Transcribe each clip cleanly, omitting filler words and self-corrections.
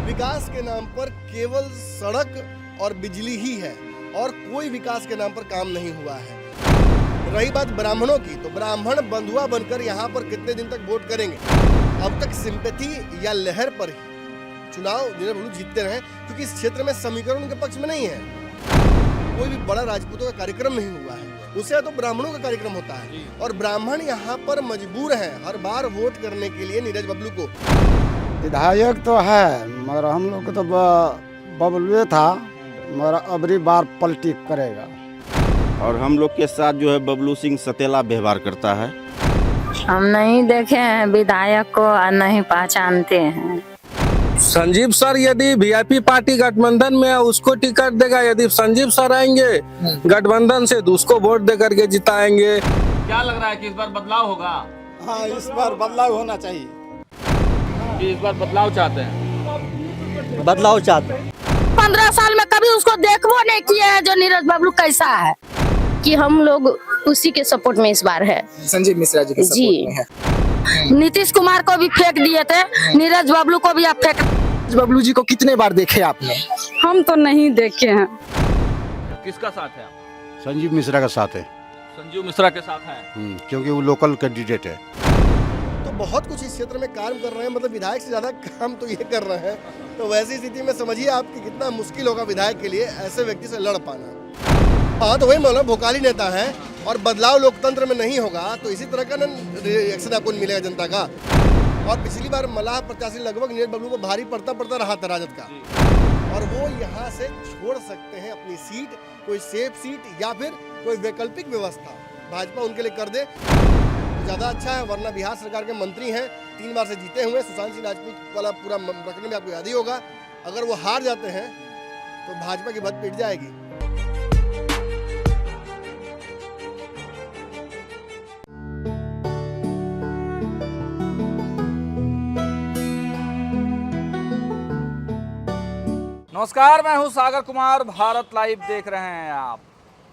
विकास के नाम पर केवल सड़क और बिजली ही है और कोई विकास के नाम पर काम नहीं हुआ है। रही बात ब्राह्मणों की, तो ब्राह्मण बंधुआ बनकर यहाँ पर कितने दिन तक वोट करेंगे? अब तक सिंपैथी या लहर पर ही चुनाव नीरज बबलू जीतते रहे, क्योंकि इस क्षेत्र में समीकरण उनके पक्ष में नहीं है। कोई भी बड़ा राजपूतों का कार्यक्रम नहीं हुआ है, उससे तो ब्राह्मणों का कार्यक्रम होता है और ब्राह्मण यहाँ पर मजबूर हैं हर बार वोट करने के लिए नीरज बबलू को। विधायक तो है मगर हम लोग को तो बबलू था, मगर अबरी बार पलटी करेगा। और हम लोग के साथ जो है बबलू सिंह सतेला व्यवहार करता है। हम नहीं देखे हैं विधायक को और नहीं पहचानते हैं। संजीव सर यदि वीआईपी पार्टी गठबंधन में है उसको टिकट देगा, यदि संजीव सर आएंगे गठबंधन से तो उसको वोट दे करके जिताएंगे। क्या लग रहा है कि इस बार बदलाव होगा? हाँ, इस बार बदलाव होना चाहिए। कि इस बार बदलाव चाहते हैं? बदलाव चाहते हैं। 15 साल में कभी उसको देखबो नहीं किए हैं जो नीरज बबलू कैसा है, कि हम लोग उसी के सपोर्ट में इस बार है। संजीव मिश्रा जी के सपोर्ट में है। नीतीश कुमार को भी फेंक दिए थे, नीरज बबलू को भी आप फेंक। बबलू जी को कितने बार देखे आपने? हम तो नहीं देखे हैं। किसका साथ है आप? संजीव मिश्रा का साथ है। संजीव मिश्रा के साथ है क्योंकि वो लोकल कैंडिडेट है। तो बहुत कुछ इस क्षेत्र में काम कर रहे हैं, मतलब विधायक से ज्यादा काम तो ये कर रहे हैं। तो वैसी स्थिति में समझिए आपकी कितना मुश्किल होगा विधायक के लिए ऐसे व्यक्ति से लड़ पाना। हाँ, तो वही मतलब भोकाली नेता है और बदलाव लोकतंत्र में नहीं होगा तो इसी तरह का रिएक्शन आपको मिलेगा जनता का। और पिछली बार मलाह प्रत्याशी लगभग नीरज बबलू को भारी पड़ता रहा था राजद का, और वो यहाँ से छोड़ सकते हैं अपनी सीट, कोई सेफ सीट या फिर कोई वैकल्पिक व्यवस्था भाजपा उनके लिए कर दे तो ज़्यादा अच्छा है। वरना बिहार सरकार के मंत्री हैं, 3 बार से जीते हुए, सुशांत सिंह राजपूत वाला पूरा प्रकरण में आपको याद ही होगा। अगर वो हार जाते हैं तो भाजपा की बद पिट जाएगी। नमस्कार, मैं हूं सागर कुमार, भारत लाइव देख रहे हैं आप।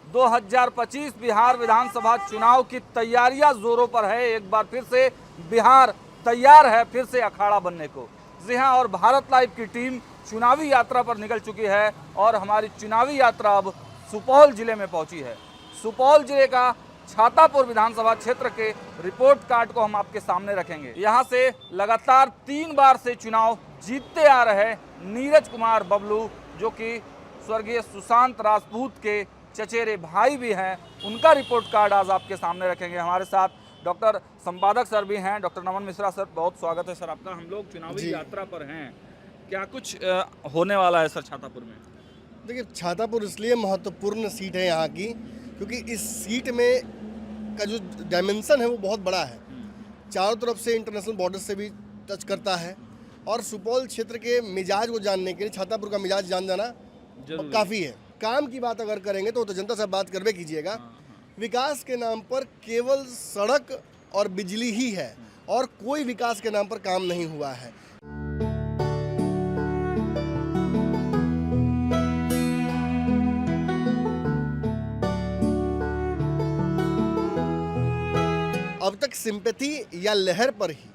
2025 बिहार विधानसभा चुनाव की तैयारियां जोरों पर है। एक बार फिर से बिहार तैयार है फिर से अखाड़ा बनने को। जी हां, और भारत लाइव की टीम चुनावी यात्रा पर निकल चुकी है और हमारी चुनावी यात्रा अब सुपौल जिले में पहुंची है। सुपौल जिले का छातापुर विधानसभा क्षेत्र के रिपोर्ट कार्ड को हम आपके सामने रखेंगे। यहाँ से लगातार 3 बार से चुनाव जीतते आ रहे नीरज कुमार बबलू, जो कि स्वर्गीय सुशांत राजपूत के चचेरे भाई भी हैं, उनका रिपोर्ट कार्ड आज आपके सामने रखेंगे। हमारे साथ डॉक्टर संपादक सर भी हैं, डॉक्टर नमन मिश्रा सर, बहुत स्वागत है सर आपका। हम लोग चुनावी यात्रा पर हैं, क्या कुछ होने वाला है सर छातापुर में? देखिए, छातापुर इसलिए महत्वपूर्ण सीट है यहाँ की क्योंकि इस सीट में का जो डायमेंशन है वो बहुत बड़ा है। चारों तरफ से इंटरनेशनल बॉर्डर से भी टच करता है और सुपौल क्षेत्र के मिजाज को जानने के लिए छातापुर का मिजाज जान जाना काफ़ी है। काम की बात अगर करेंगे तो जनता से बात करवे कीजिएगा। विकास के नाम पर केवल सड़क और बिजली ही है और कोई विकास के नाम पर काम नहीं हुआ है। अब तक सिंपैथी या लहर पर ही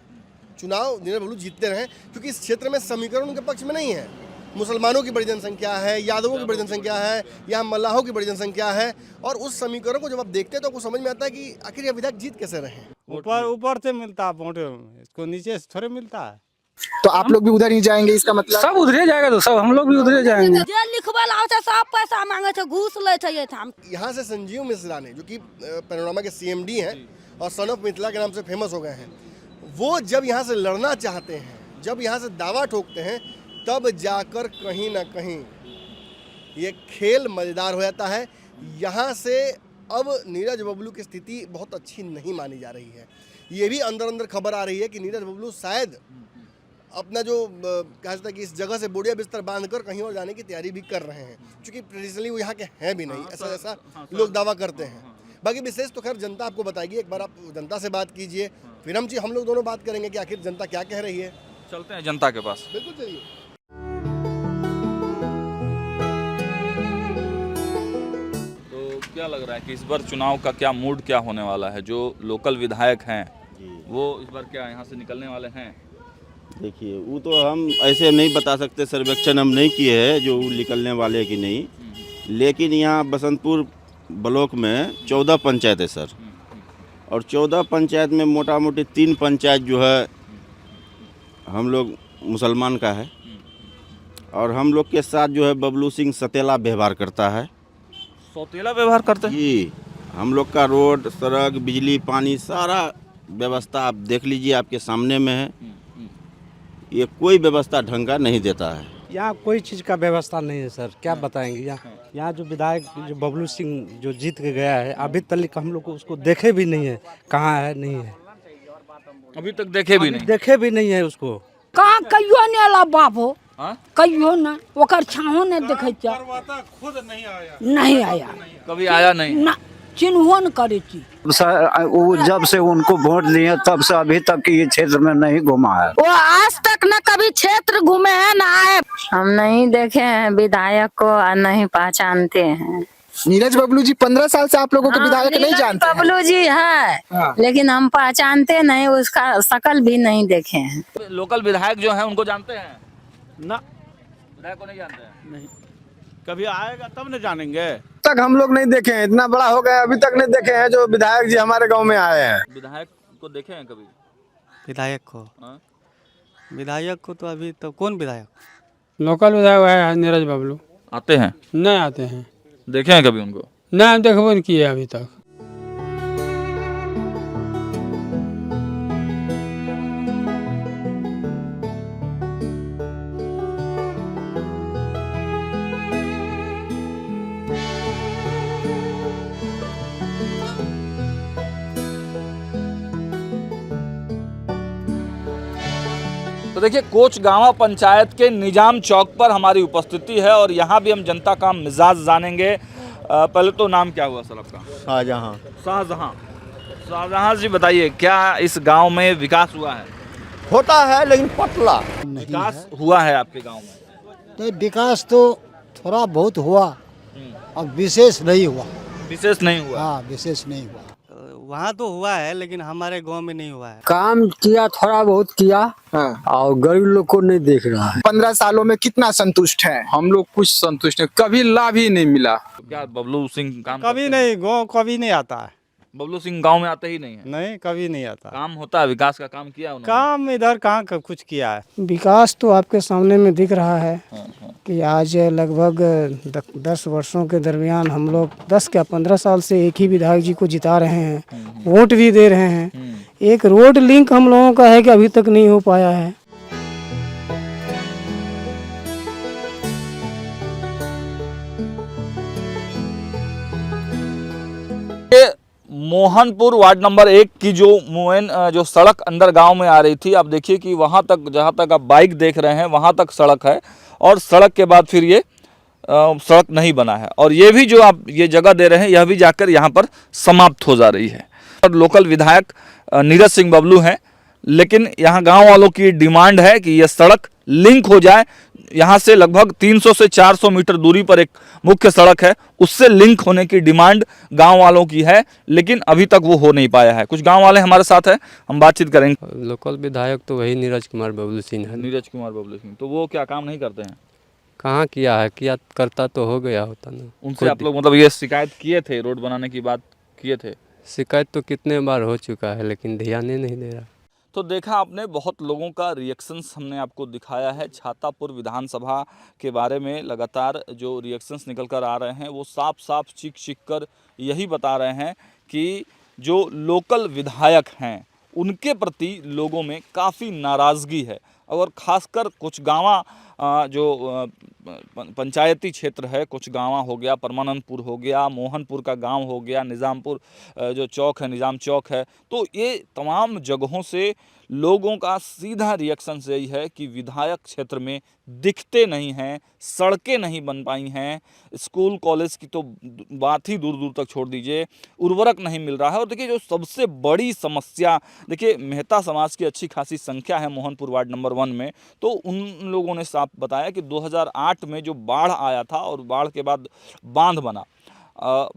चुनाव नीरज बबलू जीतते रहे, क्योंकि इस क्षेत्र में समीकरण उनके पक्ष में नहीं है। मुसलमानों की बड़ी जनसंख्या है, यादवों की बड़ी जनसंख्या है, यहाँ मल्लाहों की बड़ी जनसंख्या है, और उस समीकरण को जब आप देखते हैं तो आपको समझ में आता है कि आखिर यह विधायक जीत कैसे रहे। ऊपर से मिलता है वोट, इसको नीचे से थोड़े मिलता है। तो आप लोग भी उधर ही जाएंगे, इसका मतलब? सब उधरे जाएगा तो सब हम लोग भी उधरे जाएंगे। सब पैसा मांगे थे, घूस ले थे। यहाँ से संजीव मिश्रा ने, जो कि पैनोरामा के CMD हैं और सन ऑफ मिथिला के नाम से फेमस हो गए हैं, वो जब यहाँ से लड़ना चाहते हैं, जब यहाँ से दावा ठोकते हैं, तब जाकर कहीं ना कहीं ये खेल मज़ेदार हो जाता है। यहाँ से अब नीरज बबलू की स्थिति बहुत अच्छी नहीं मानी जा रही है। ये भी अंदर अंदर खबर आ रही है कि नीरज बबलू शायद अपना जो कहा जाता है कि इस जगह से बोरिया बिस्तर बांधकर कहीं और जाने की तैयारी भी कर रहे हैं, क्योंकि ट्रेडिशनली वो यहाँ के हैं भी नहीं, ऐसा लोग दावा करते हैं। बाकी विशेष तो खैर जनता आपको बताएगी। एक बार आप जनता से बात कीजिए, फिर हम लोग दोनों बात करेंगे कि आखिर जनता क्या कह रही है। चलते हैं जनता के पास। बिल्कुल चलिए। तो क्या लग रहा है कि इस बार चुनाव का क्या मूड क्या होने वाला है? जो लोकल विधायक हैं वो इस बार क्या यहाँ से निकलने वाले हैं? देखिए वो तो हम ऐसे नहीं बता सकते, सर्वेक्षण हम नहीं किए हैं जो वो निकलने वाले हैं कि नहीं, लेकिन यहाँ बसंतपुर ब्लॉक में 14 पंचायत है सर, और 14 पंचायत में मोटा मोटी 3 पंचायत जो है हम लोग मुसलमान का है, और हम लोग के साथ जो है बबलू सिंह सतेला व्यवहार करता है। सौतेला व्यवहार करते हैं जी, हम लोग का रोड, सड़क, बिजली, पानी सारा व्यवस्था आप देख लीजिए, आपके सामने में है। ये कोई व्यवस्था ढंग का नहीं देता है। यहाँ कोई चीज़ का व्यवस्था नहीं है सर, क्या बताएंगे। यहाँ जो विधायक जो बबलू सिंह जो जीत के गया है, अभी तक हम लोग को उसको देखे भी नहीं है, कहाँ है नहीं है, अभी तक देखे भी नहीं। देखे भी नहीं है उसको। कहाँ कहियो ने अला बाबो, हाँ? कहियो ना ओकर छाहो ने देखे खुद नहीं आया, नहीं आया, कभी आया नहीं ना चिन्हो न करे छी। वो जब से उनको वोट दिए तब से अभी तक ये क्षेत्र में नहीं घुमा है। वो आज तक न कभी क्षेत्र घूमे हैं न आए। हम नहीं देखे हैं विधायक को और नहीं पहचानते हैं। नीरज बबलू जी 15 साल से आप लोगों के विधायक नहीं जानते हैं। बबलू जी है, लेकिन हम पहचानते नहीं, उसका शकल भी नहीं देखे हैं। लोकल विधायक जो है उनको जानते हैं ना, विधायक को नहीं जानते हैं। नहीं, कभी आएगा तब न जानेंगे। तक हम लोग नहीं देखे हैं, इतना बड़ा हो गया अभी तक नहीं देखे हैं जो विधायक जी हमारे गांव में आए हैं। विधायक को देखे हैं कभी? विधायक को हाँ? विधायक को तो अभी तो कौन विधायक? लोकल विधायक है नीरज बबलू। आते हैं? नहीं आते हैं। देखे हैं कभी उनको? नहीं देखबो नहीं किए अभी तक। तो देखिए, कोचगांवा पंचायत के निजाम चौक पर हमारी उपस्थिति है और यहाँ भी हम जनता का मिजाज जानेंगे। पहले तो नाम क्या हुआ सर आपका? शाहजहाँ। शाहजहाँ। शाहजहाँ जी बताइए, क्या इस गांव में विकास हुआ है? होता है लेकिन पतला। विकास हुआ है आपके गांव में? तो विकास तो थोड़ा बहुत हुआ, अब विशेष नहीं हुआ। विशेष नहीं हुआ? हाँ, विशेष नहीं हुआ। वहाँ तो हुआ है लेकिन हमारे गांव में नहीं हुआ है। काम किया, थोड़ा बहुत किया, और गरीब लोग को नहीं देख रहा है। 15 सालों में कितना संतुष्ट है? हम लोग कुछ संतुष्ट नहीं, कभी लाभ ही नहीं मिला। क्या बबलू सिंह काम कभी नहीं, गाँव कभी नहीं आता है। बबलू सिंह गांव में आते ही नहीं है? नहीं, कभी नहीं आता। काम होता है, विकास का काम किया उन्होंने? काम इधर कहाँ कुछ किया है। विकास तो आपके सामने में दिख रहा है कि आज लगभग 10 वर्षों के दरमियान हम लोग 10 क्या 15 साल से एक ही विधायक जी को जिता रहे हैं, वोट भी दे रहे हैं। एक रोड लिंक हम लोगों का है कि अभी तक नहीं हो पाया है। मोहनपुर वार्ड नंबर 1 की जो सड़क अंदर गांव में आ रही थी, आप देखिए कि वहां तक, जहां तक आप बाइक देख रहे हैं वहां तक सड़क है, और सड़क के बाद फिर ये सड़क नहीं बना है, और ये भी जो आप ये जगह दे रहे हैं यह भी जाकर यहाँ पर समाप्त हो जा रही है। और लोकल विधायक नीरज सिंह बबलू हैं, लेकिन यहाँ गांव वालों की डिमांड है कि यह सड़क लिंक हो जाए। यहाँ से लगभग 300 से 400 मीटर दूरी पर एक मुख्य सड़क है, उससे लिंक होने की डिमांड गांव वालों की है, लेकिन अभी तक वो हो नहीं पाया है। कुछ गांव वाले हमारे साथ हैं, हम बातचीत करेंगे। लोकल विधायक तो वही नीरज कुमार बबलू सिंह है। नीरज कुमार बबलू सिंह, तो वो क्या काम नहीं करते हैं? कहाँ किया है, किया करता तो हो गया होता ना। उनसे आप लोग मतलब ये शिकायत किए थे, रोड बनाने की बात किए थे? शिकायत तो कितने बार हो चुका है, लेकिन ध्यान ही नहीं दे रहा। तो देखा आपने, बहुत लोगों का रिएक्शंस हमने आपको दिखाया है। छातापुर विधानसभा के बारे में लगातार जो रिएक्शंस निकल कर आ रहे हैं वो साफ साफ चीख कर यही बता रहे हैं कि जो लोकल विधायक हैं उनके प्रति लोगों में काफ़ी नाराज़गी है। और ख़ासकर कुछ गाँव जो पंचायती क्षेत्र है, कुछ गाँव हो गया, परमानंदपुर हो गया, मोहनपुर का गांव हो गया, निज़ामपुर जो चौक है, निज़ाम चौक है, तो ये तमाम जगहों से लोगों का सीधा रिएक्शन यही है कि विधायक क्षेत्र में दिखते नहीं हैं, सड़कें नहीं बन पाई हैं, स्कूल कॉलेज की तो बात ही दूर दूर तक छोड़ दीजिए, उर्वरक नहीं मिल रहा है। और देखिए, जो सबसे बड़ी समस्या, देखिए मेहता समाज की अच्छी खासी संख्या है मोहनपुर वार्ड नंबर 1 में, तो उन लोगों ने साफ बताया कि 2008 में जो बाढ़ आया था और बाढ़ के बाद बांध बना,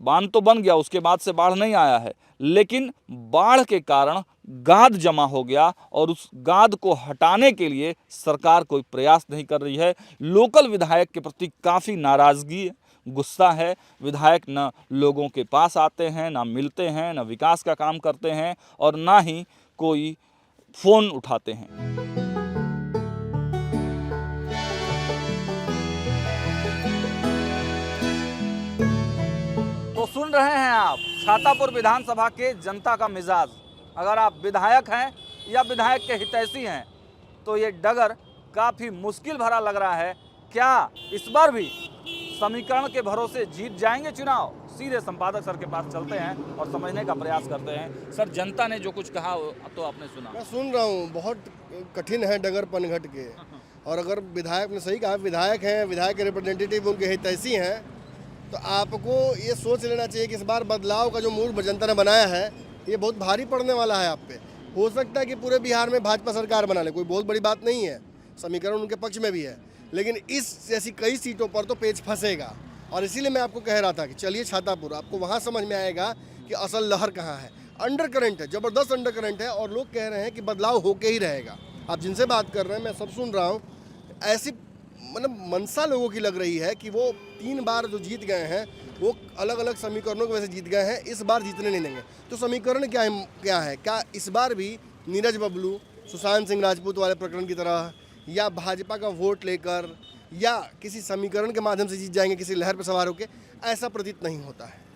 बांध तो बन गया, उसके बाद से बाढ़ नहीं आया है, लेकिन बाढ़ के कारण गाद जमा हो गया और उस गाद को हटाने के लिए सरकार कोई प्रयास नहीं कर रही है। लोकल विधायक के प्रति काफ़ी नाराज़गी, गुस्सा है। विधायक न लोगों के पास आते हैं, ना मिलते हैं, ना विकास का काम करते हैं और ना ही कोई फ़ोन उठाते हैं। तो सुन रहे हैं आप छातापुर विधानसभा के जनता का मिजाज। अगर आप विधायक हैं या विधायक के हितैषी हैं तो ये डगर काफ़ी मुश्किल भरा लग रहा है। क्या इस बार भी समीकरण के भरोसे जीत जाएंगे चुनाव? सीधे संपादक सर के पास चलते हैं और समझने का प्रयास करते हैं। सर, जनता ने जो कुछ कहा तो आपने सुना? मैं सुन रहा हूँ, बहुत कठिन है डगर पनघट के। और अगर विधायक ने सही कहा, विधायक हैं, विधायक के रिप्रेजेंटेटिव उनके हितैषी हैं, तो आपको ये सोच लेना चाहिए कि इस बार बदलाव का जो मूड जनता ने बनाया है ये बहुत भारी पड़ने वाला है आप पे। हो सकता है कि पूरे बिहार में भाजपा सरकार बना ले, कोई बहुत बड़ी बात नहीं है, समीकरण उनके पक्ष में भी है, लेकिन इस जैसी कई सीटों पर तो पेच फंसेगा। और इसीलिए मैं आपको कह रहा था कि चलिए छातापुर, आपको वहाँ समझ में आएगा कि असल लहर कहाँ है। अंडर करंट है, ज़बरदस्त अंडर करंट है और लोग कह रहे हैं कि बदलाव होके ही रहेगा। आप जिनसे बात कर रहे हैं, मैं सब सुन रहा हूँ, ऐसी मतलब मनसा लोगों की लग रही है कि वो 3 बार जो जीत गए हैं वो अलग अलग समीकरणों की वजह से जीत गए हैं, इस बार जीतने नहीं देंगे। तो समीकरण क्या है? क्या इस बार भी नीरज बबलू सुशांत सिंह राजपूत वाले प्रकरण की तरह या भाजपा का वोट लेकर या किसी समीकरण के माध्यम से जीत जाएंगे, किसी लहर पर सवार होकर? ऐसा प्रतीत नहीं होता है।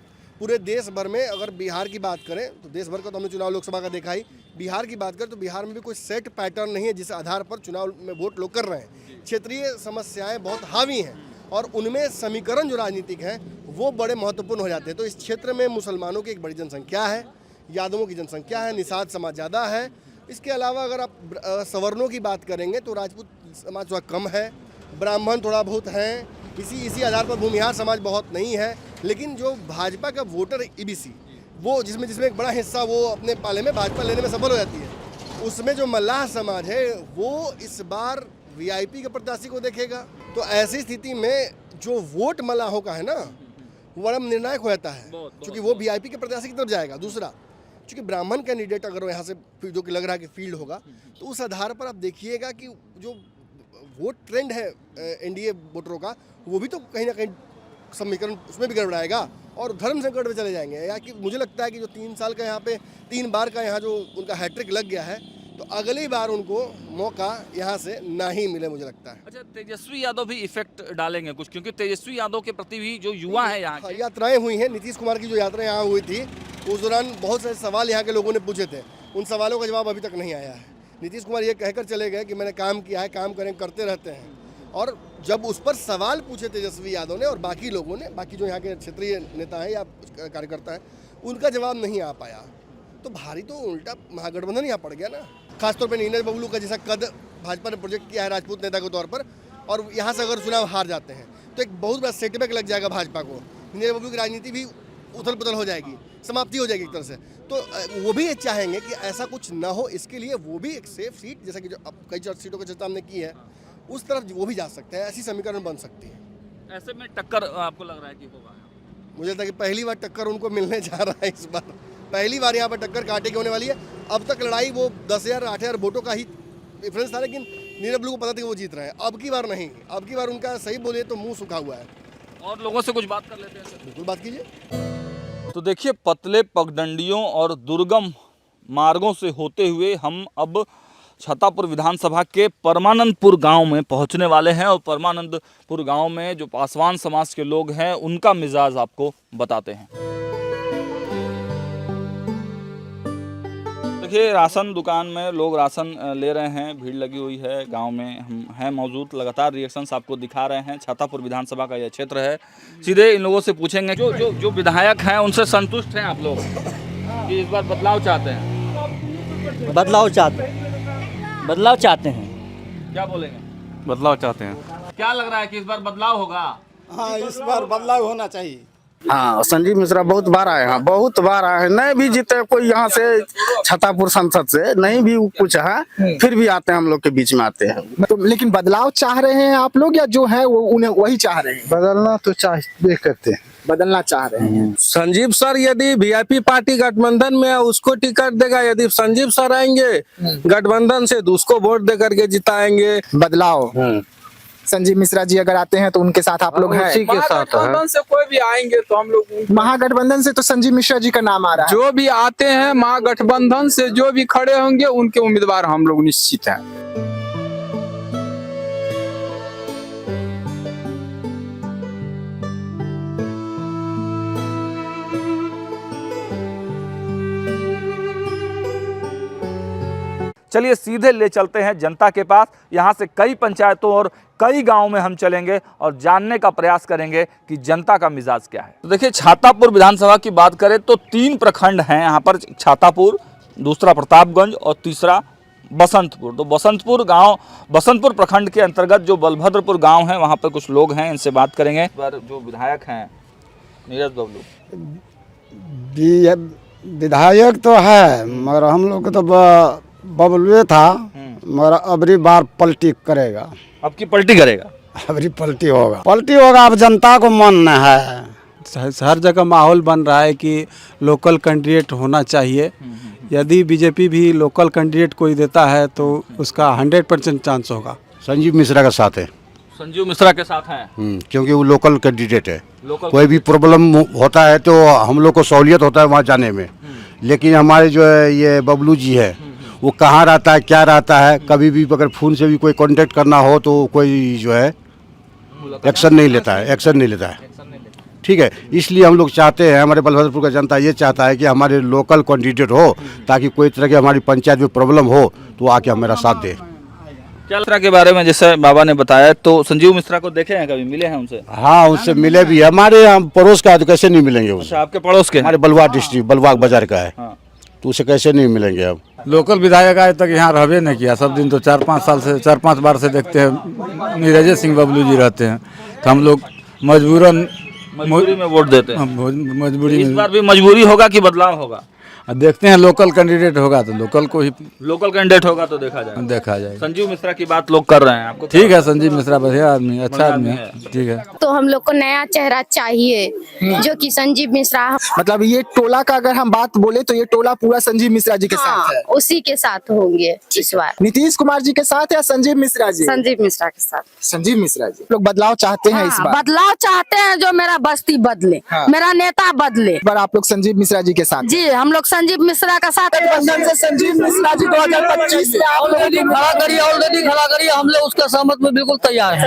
पूरे देश भर में अगर बिहार की बात करें तो देश भर का तो हमने चुनाव लोकसभा का देखा ही, बिहार की बात करें तो बिहार में भी कोई सेट पैटर्न नहीं है जिस आधार पर चुनाव में वोट लोग कर रहे हैं। क्षेत्रीय समस्याएं बहुत हावी हैं और उनमें समीकरण जो राजनीतिक हैं वो बड़े महत्वपूर्ण हो जाते हैं। तो इस क्षेत्र में मुसलमानों की एक बड़ी जनसंख्या है, यादवों की जनसंख्या है, निषाद समाज ज़्यादा है। इसके अलावा अगर आप सवर्णों की बात करेंगे तो राजपूत समाज थोड़ा कम है, ब्राह्मण थोड़ा बहुत हैं, इसी आधार पर भूमिहार समाज बहुत नहीं है। लेकिन जो भाजपा का वोटर ईबीसी, वो जिसमें एक बड़ा हिस्सा वो अपने पाले में भाजपा लेने में सफल हो जाती है, उसमें जो मल्लाह समाज है वो इस बार वीआईपी के प्रत्याशी को देखेगा। तो ऐसी स्थिति में जो वोट मल्लाहों का है ना वो बड़ा निर्णायक हो जाता है, क्योंकि वो वीआईपी के प्रत्याशी की तरफ जाएगा। दूसरा, क्योंकि ब्राह्मण कैंडिडेट अगर यहाँ से जो कि लग रहा है कि फील्ड होगा, तो उस आधार पर आप देखिएगा कि जो वोट ट्रेंड है एनडीए वोटरों का, वो भी तो कहीं ना कहीं समीकरण उसमें भी गड़बड़ाएगा और धर्म संकट में चले जाएंगे। या कि मुझे लगता है कि जो 3 साल का यहाँ पे 3 बार का यहाँ जो उनका हैट्रिक लग गया है, तो अगली बार उनको मौका यहाँ से ना ही मिले, मुझे लगता है। अच्छा, तेजस्वी यादव भी इफेक्ट डालेंगे कुछ, क्योंकि तेजस्वी यादव के प्रति भी जो युवा है यहाँ के, यात्राएं हुई हैं, नीतीश कुमार की जो यात्रा यहाँ हुई थी उस दौरान बहुत सारे सवाल यहाँ के लोगों ने पूछे थे, उन सवालों का जवाब अभी तक नहीं आया है। नीतीश कुमार ये कहकर चले गए कि मैंने काम किया है, काम करते रहते हैं। और जब उस पर सवाल पूछे तेजस्वी यादव ने और बाकी लोगों ने, बाकी जो यहाँ के क्षेत्रीय नेता हैं या कार्यकर्ता हैं, उनका जवाब नहीं आ पाया, तो भारी तो उल्टा महागठबंधन यहाँ पड़ गया ना। खासतौर पर नीरज बबलू का जैसा कद भाजपा ने प्रोजेक्ट किया है राजपूत नेता के तौर पर, और यहाँ से अगर चुनाव हार जाते हैं तो एक बहुत बड़ा सेटबैक लग जाएगा भाजपा को। नीरज बबलू की राजनीति भी उथल पुथल हो जाएगी, समाप्ति हो जाएगी एक तरह से। तो वो भी ये चाहेंगे कि ऐसा कुछ ना हो, इसके लिए वो भी एक सेफ सीट, जैसा कि जो अब कई सीटों की चर्चा हमने की है, उस तरफ वो भी जा सकते हैं। ऐसी समीकरण बन सकती है। ऐसे में टक्कर आपको लग रहा है कि होगा? मुझे लगता है कि पहली बार टक्कर उनको मिलने जा रहा है इस बार, पहली बार यहाँ पर टक्कर कांटे की होने वाली है। अब तक लड़ाई वो 10,000 8,000 वोटों का ही डिफरेंस था, लेकिन नीरज बबलू को पता था कि वो जीत रहे हैं। अब की बार नहीं, अब की बार उनका सही बोले तो मुंह सूखा हुआ है। और लोगों से कुछ बात कर लेते हैं सर। बिल्कुल बात कीजिए। तो देखिए, पतले पगडंडियों और दुर्गम मार्गों से होते हुए हम अब छातापुर विधानसभा के परमानंदपुर गांव में पहुंचने वाले हैं और परमानंदपुर गांव में जो पासवान समाज के लोग हैं उनका मिजाज आपको बताते हैं। देखिए, राशन दुकान में लोग राशन ले रहे हैं, भीड़ लगी हुई है। गांव में हम हैं मौजूद, लगातार रिएक्शंस आपको दिखा रहे हैं। छातापुर विधानसभा का यह क्षेत्र है। सीधे इन लोगों से पूछेंगे जो विधायक हैं उनसे संतुष्ट हैं आप लोग कि इस बार बदलाव चाहते हैं? बदलाव चाहते हैं। क्या बोलेंगे? बदलाव चाहते हैं। क्या लग रहा है कि इस बार बदलाव होगा? हाँ, इस बार बदलाव होना चाहिए। हाँ, संजीव मिश्रा बहुत बार आए हैं, बहुत बार आए हैं। नहीं भी जीते कोई यहाँ से छातापुर संसद से, नहीं भी कुछ है, फिर भी आते हैं, हम लोग के बीच में आते हैं। तो लेकिन बदलाव चाह रहे हैं आप लोग या जो है वो उन्हें वही चाह रहे हैं? बदलना तो चाहिए करते हैं। बदलना चाह रहे हैं। संजीव सर यदि वीआईपी पार्टी गठबंधन में है उसको टिकट देगा, यदि संजीव सर आएंगे गठबंधन से तो उसको वोट दे करके जिताएंगे। बदलाव संजीव मिश्रा जी अगर आते हैं तो उनके साथ आप लोग हैं? उसी के साथ गठबंधन से कोई भी आएंगे तो हम लोग महागठबंधन से तो संजीव मिश्रा जी का नाम आ रहा है। जो भी आते हैं महागठबंधन से जो भी खड़े होंगे उनके उम्मीदवार हम लोग निश्चित हैं। चलिए सीधे ले चलते हैं जनता के पास। यहाँ से कई पंचायतों और कई गांवों में हम चलेंगे और जानने का प्रयास करेंगे कि जनता का मिजाज क्या है। तो देखिए, छातापुर विधानसभा की बात करें तो 3 प्रखंड हैं यहाँ पर, छातापुर, दूसरा प्रतापगंज और तीसरा बसंतपुर। तो बसंतपुर गांव, बसंतपुर प्रखंड के अंतर्गत जो बलभद्रपुर गांव है वहाँ पर कुछ लोग हैं, इनसे बात करेंगे। पर जो विधायक हैं नीरज बबलू, विधायक तो है मगर हम लोग को तो बबलुए था, मगर अबरी बार पलटी करेगा। अब की पलटी करेगा? अबरी पलटी होगा। अब जनता को मानना है। हर जगह माहौल बन रहा है कि लोकल कैंडिडेट होना चाहिए। यदि बीजेपी भी लोकल कैंडिडेट कोई देता है तो उसका 100% चांस होगा। संजीव मिश्रा का साथ है। संजीव मिश्रा के साथ हैं क्योंकि वो लोकल कैंडिडेट है। कोई भी प्रॉब्लम होता है तो हम लोग को सहूलियत होता है वहाँ जाने में। लेकिन हमारे जो है ये बबलू जी है, वो कहाँ रहता है, क्या रहता है, कभी भी अगर फ़ोन से भी कोई कांटेक्ट करना हो तो कोई जो है एक्शन नहीं लेता है। ठीक है, इसलिए हम लोग चाहते हैं, हमारे बलभद्रपुर का जनता ये चाहता है कि हमारे लोकल कैंडिडेट हो, ताकि कोई तरह की हमारी पंचायत में प्रॉब्लम हो तो आके हमारा साथ दे। क्या मिश्रा के बारे में जैसे बाबा ने बताया, तो संजीव मिश्रा को देखे हैं, कभी मिले हैं उनसे? हाँ, उससे मिले भी। हमारे यहाँ पड़ोस का है तो कैसे नहीं मिलेंगे उससे? आपके पड़ोस के? हमारे बलवार डिस्ट्रिक्ट, बलवाग बाजार का है। तो उसे कैसे नहीं मिलेंगे? अब लोकल विधायक आज तक यहाँ रहबे नहीं किया। सब दिन तो 4-5 बार से देखते हैं नीरज सिंह बबलू जी रहते हैं, तो हम लोग मजबूरी में वोट देते हैं। मजबूरी इस बार भी मजबूरी होगा कि बदलाव होगा? देखते हैं, लोकल कैंडिडेट होगा तो लोकल कैंडिडेट होगा तो देखा जाएगा। संजीव मिश्रा की बात लोग कर रहे हैं, आपको ठीक है? संजीव मिश्रा बढ़िया आदमी, अच्छा आदमी है, ठीक है। तो हम लोग को नया चेहरा चाहिए जो कि संजीव मिश्रा। मतलब ये टोला का अगर हम बात बोले तो ये टोला पूरा संजीव मिश्रा जी के साथ है। उसी के साथ होंगे इस बार। नीतीश कुमार जी के साथ या संजीव मिश्रा जी? संजीव मिश्रा के साथ। संजीव मिश्रा जी लोग बदलाव चाहते हैं इस बार? बदलाव चाहते हैं, जो मेरा बस्ती बदले, मेरा नेता बदले। पर आप लोग संजीव मिश्रा जी के साथ? जी, हम लोग संजीव मिश्रा का साथ। गठबंधन से संजीव मिश्रा जी 2025 में आप लोग ऑलरेडी खड़ा करिए, हम लोग उसका सहमत में बिल्कुल तैयार है।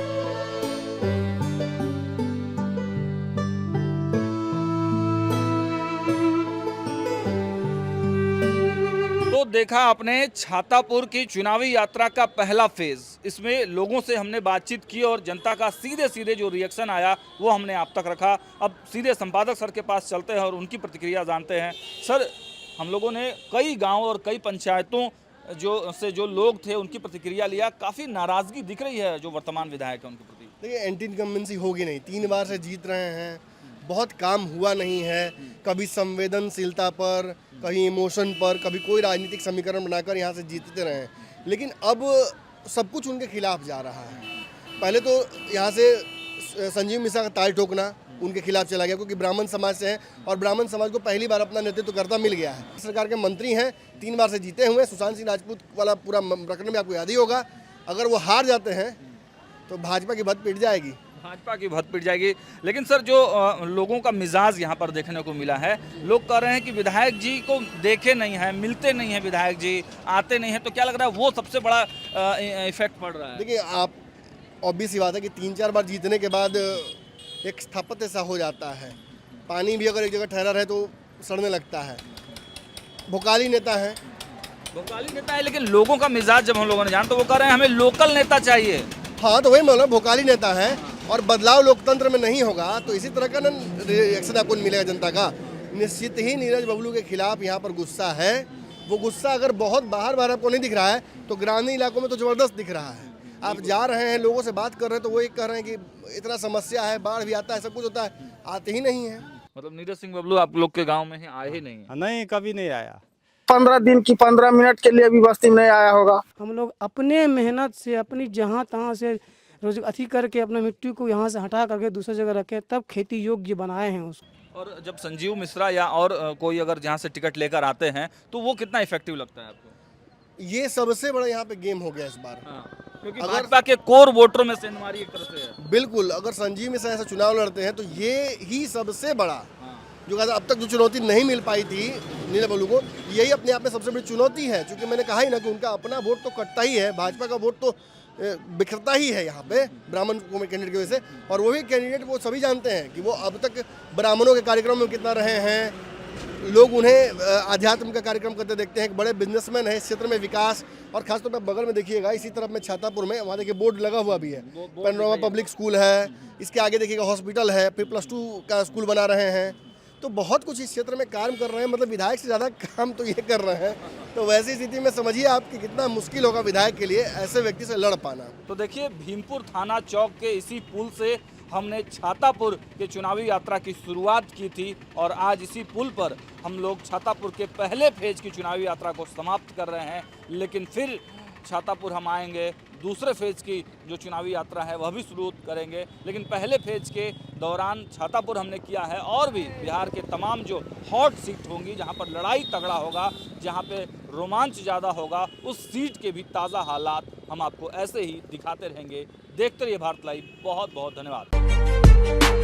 तो देखा आपने छातापुर की चुनावी यात्रा का पहला फेज। इसमें लोगों से हमने बातचीत की और जनता का सीधे जो रिएक्शन आया वो हमने आप तक रखा। अब सीधे संपादक सर के पास चलते हैं और उनकी प्रतिक्रिया जानते हैं। सर, हम लोगों ने कई गांव और कई पंचायतों जो लोग थे उनकी प्रतिक्रिया लिया। काफ़ी नाराज़गी दिख रही है जो वर्तमान विधायक है उनके प्रति। देखिए, एंटी इनकम्बेंसी होगी नहीं, 3 बार से जीत रहे हैं, बहुत काम हुआ नहीं है। कभी संवेदनशीलता पर, कहीं इमोशन पर, कभी कोई राजनीतिक समीकरण बनाकर यहाँ से जीतते रहे हैं। लेकिन अब सब कुछ उनके खिलाफ जा रहा है। पहले तो यहाँ से संजीव मिश्रा का ताल ठोकना उनके खिलाफ चला गया, क्योंकि ब्राह्मण समाज से है और ब्राह्मण समाज को पहली बार अपना नेतृत्वकर्ता मिल गया है। सरकार के मंत्री हैं, 3 बार से जीते हुए। सुशांत सिंह राजपूत वाला पूरा प्रकरण में आपको याद ही होगा। अगर वो हार जाते हैं तो भाजपा की भत पिट जाएगी। लेकिन सर, जो लोगों का मिजाज यहाँ पर देखने को मिला है, लोग कह रहे हैं कि विधायक जी को देखे नहीं है, मिलते नहीं है, विधायक जी आते नहीं है, तो क्या लग रहा है वो सबसे बड़ा इफेक्ट पड़ रहा है? देखिए, आप ऑब्वियस ही बात है कि 3-4 बार जीतने के बाद एक स्थापत्य सा हो जाता है। पानी भी अगर एक जगह ठहरा रहे तो सड़ने लगता है। भोकाली नेता है, लेकिन लोगों का मिजाज जब हम लोगों ने जाना तो वो कह रहे हैं हमें लोकल नेता चाहिए। हाँ, तो वही मतलब भोकाली नेता है और बदलाव लोकतंत्र में नहीं होगा तो इसी तरह का रिएक्शन आपको मिलेगा जनता का। निश्चित ही नीरज बबलू के खिलाफ यहाँ पर गुस्सा है। वो गुस्सा अगर बहुत बाहर आपको नहीं दिख रहा है तो ग्रामीण इलाकों में तो ज़बरदस्त दिख रहा है। आप जा रहे हैं, लोगों से बात कर रहे हैं तो वो एक कह रहे हैं कि इतना समस्या है, बाढ़ भी आता है, सब कुछ होता है, आते ही नहीं है। मतलब नीरज सिंह बबलू आप लोग के गांव में ही आए ही नहीं है? नहीं, कभी नहीं आया। 15 दिन की 15 मिनट के लिए भी बस्ती में नहीं आया होगा। हम लोग अपने मेहनत से, अपनी जहाँ तहाँ से रोज अथी करके अपना मिट्टी को यहाँ से हटा करके दूसरी जगह रखे, तब खेती योग्य बनाए हैं उसको। और जब संजीव मिश्रा या और कोई अगर जहाँ से टिकट लेकर आते हैं तो वो कितना इफेक्टिव लगता है आपको? ये सबसे बड़ा यहाँ पे गेम हो गया इस बार। क्योंकि भाजपा के कोर वोटरों में से हमारी एक तरह से है। बिल्कुल, अगर संजीव मिश्रा ऐसा चुनाव लड़ते हैं तो ये ही सबसे बड़ा, जो अब तक जो चुनौती नहीं मिल पाई थी नीरज बबलू को, यही अपने आप में सबसे बड़ी चुनौती है। क्योंकि मैंने कहा ही ना कि उनका अपना वोट तो कटता ही है, भाजपा का वोट तो बिखरता ही है यहाँ पे ब्राह्मण कैंडिडेट की वजह से। और वो भी कैंडिडेट वो सभी जानते हैं कि वो अब तक ब्राह्मणों के कार्यक्रम में कितना रहे हैं, लोग उन्हें आध्यात्म का कार्यक्रम करते देखते हैं। एक बड़े बिजनेसमैन है इस क्षेत्र में, विकास। और खासतौर पर बगल में देखिएगा, इसी तरफ में छातापुर में, वहाँ देखिए बोर्ड लगा हुआ भी है, पैनोरमा पब्लिक स्कूल है, इसके आगे देखिएगा हॉस्पिटल है, फिर +2 का स्कूल बना रहे हैं। तो बहुत कुछ इस क्षेत्र में काम कर रहे हैं, मतलब विधायक से ज़्यादा काम तो ये कर रहे हैं। तो वैसी स्थिति में समझिए आप कि कितना मुश्किल होगा विधायक के लिए ऐसे व्यक्ति से लड़ पाना। तो देखिए, भीमपुर थाना चौक के इसी पुल से हमने छातापुर के चुनावी यात्रा की शुरुआत की थी और आज इसी पुल पर हम लोग छातापुर के पहले फेज की चुनावी यात्रा को समाप्त कर रहे हैं। लेकिन फिर छातापुर हम आएंगे, दूसरे फेज की जो चुनावी यात्रा है वह भी शुरू करेंगे। लेकिन पहले फेज के दौरान छातापुर हमने किया है, और भी बिहार के तमाम जो हॉट सीट होंगी, जहां पर लड़ाई तगड़ा होगा, जहां पे रोमांच ज़्यादा होगा, उस सीट के भी ताज़ा हालात हम आपको ऐसे ही दिखाते रहेंगे। देखते रहिए भारत लाइव। बहुत बहुत धन्यवाद।